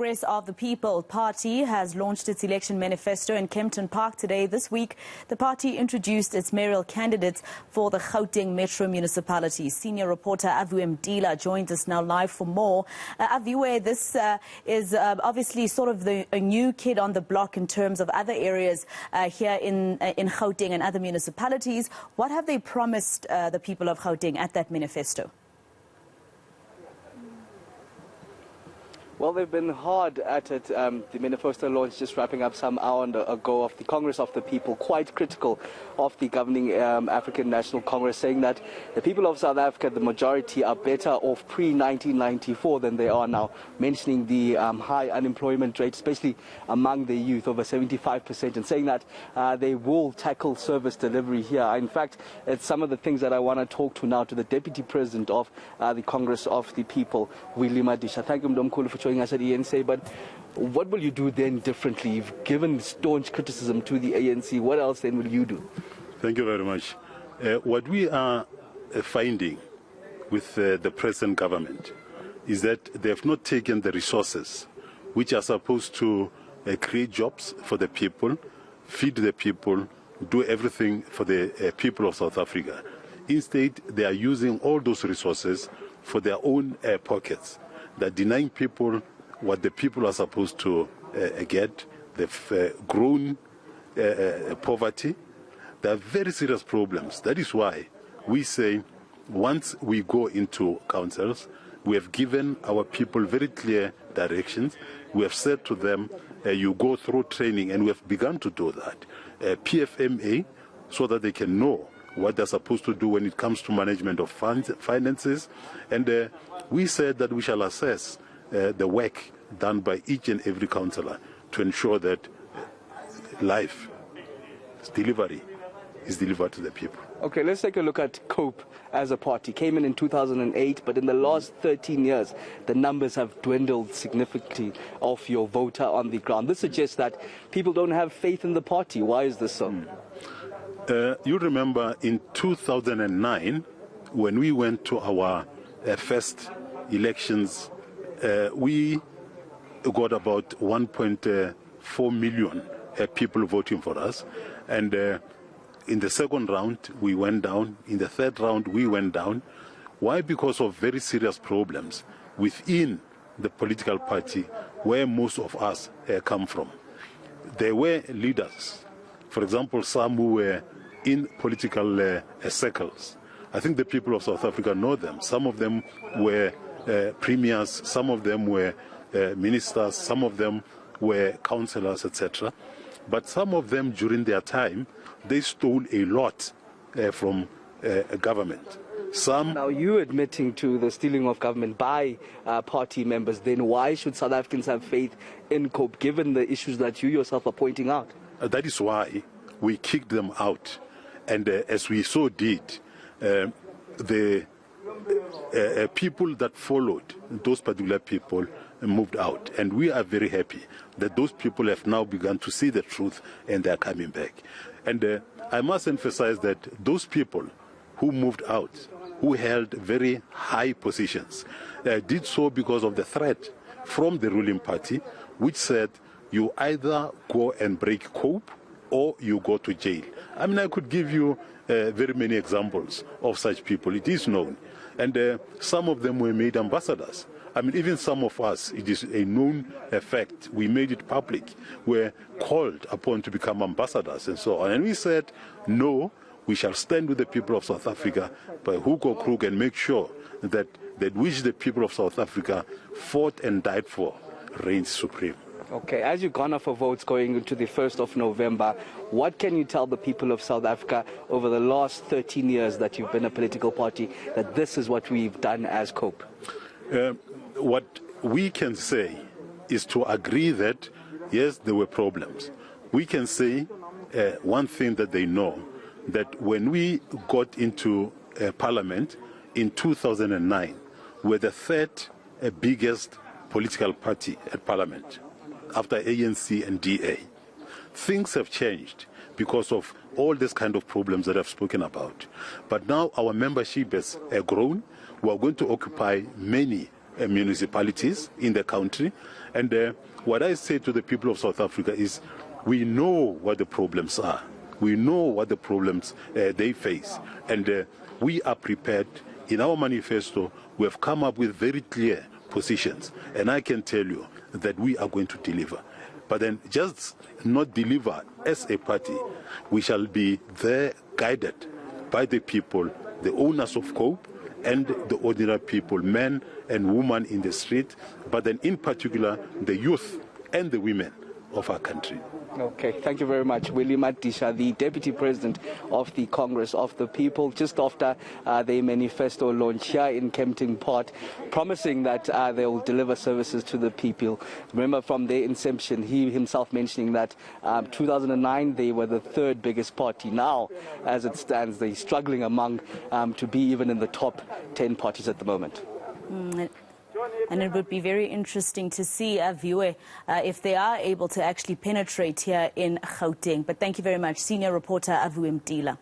Congress of the People Party has launched its election manifesto in Kempton Park today. This week, the party introduced its mayoral candidates for the Gauteng Metro municipalities. Senior reporter Aviwe Mtila joins us now live for more. Aviwe, this is obviously sort of a new kid on the block in terms of other areas here in Gauteng and other municipalities. What have they promised the people of Gauteng at that manifesto? Well, they've been hard at it. The manifesto launch just wrapping up some hour ago of the Congress of the People, quite critical of the governing African National Congress, saying that the people of South Africa, the majority, are better off pre-1994 than they are now, mentioning the high unemployment rate, especially among the youth, over 75%, and saying that they will tackle service delivery here. In fact, it's some of the things that I want to talk to now to the Deputy President of the Congress of the People, Aviwe Mtila. Thank you, Mdomkhulu, for joining us at eNCA. But what will you do then differently? You've given staunch criticism to the ANC. What else then will you do? Thank you very much. What we are finding with the present government is that they have not taken the resources which are supposed to create jobs for the people, feed the people, do everything for the people of South Africa. Instead, they are using all those resources for their own pockets. They're denying people what the people are supposed to get. They've grown poverty. There are very serious problems. That is why we say once we go into councils, we have given our people very clear directions. We have said to them, you go through training, and we have begun to do that. PFMA, so that they can know what they're supposed to do when it comes to management of finances. And we said that we shall assess the work done by each and every councillor to ensure that delivery is delivered to the people. Okay, let's take a look at COPE as a party. Came in 2008, but in the last 13 years, the numbers have dwindled significantly of your voter on the ground. This suggests that people don't have faith in the party. Why is this so? You remember in 2009, when we went to our first elections, we got about 1.4 million people voting for us. And in the second round, we went down. In the third round, we went down. Why? Because of very serious problems within the political party where most of us come from. There were leaders, for example, some who were in political circles. I think the people of South Africa know them. Some of them were premiers, some of them were ministers, some of them were councillors, etc. But some of them, during their time, they stole a lot from government. Now, you admitting to the stealing of government by party members, then why should South Africans have faith in COPE, given the issues that you yourself are pointing out? That is why we kicked them out. And as we so did, the people that followed, those particular people, moved out. And we are very happy that those people have now begun to see the truth and they are coming back. And I must emphasize that those people who moved out, who held very high positions, did so because of the threat from the ruling party, which said you either go and break COPE or you go to jail. I mean, I could give you very many examples of such people. It is known. And some of them were made ambassadors. I mean, even some of us, it is a known fact. We made it public. We're called upon to become ambassadors and so on. And we said, no, we shall stand with the people of South Africa by hook or crook and make sure that which the people of South Africa fought and died for reigns supreme. Okay, as you've gone off for votes going into the 1st of November, what can you tell the people of South Africa over the last 13 years that you've been a political party, that this is what we've done as COPE? What we can say is to agree that, yes, there were problems. We can say one thing that they know, that when we got into Parliament in 2009, we were the third biggest political party at Parliament, after ANC and DA. Things have changed because of all these kind of problems that I've spoken about. But now our membership has grown. We are going to occupy many municipalities in the country. And what I say to the people of South Africa is, we know what the problems are. We know what the problems they face. And we are prepared. In our manifesto, we have come up with very clear positions. And I can tell you that we are going to deliver. But then just not deliver as a party. We shall be there guided by the people, the owners of Cope, and the ordinary people, men and women in the street, but then in particular the youth and the women of our country. Okay, thank you very much. William Adisha, the Deputy President of the Congress of the People, just after the manifesto launch here in Kempton Park, promising that they will deliver services to the people. Remember, from their inception, he himself mentioning that 2009 they were the third biggest party. Now, as it stands, they're struggling among to be even in the top 10 parties at the moment. And it would be very interesting to see, Aviwe, if they are able to actually penetrate here in Gauteng. But thank you very much, Senior Reporter Aviwe Mtila.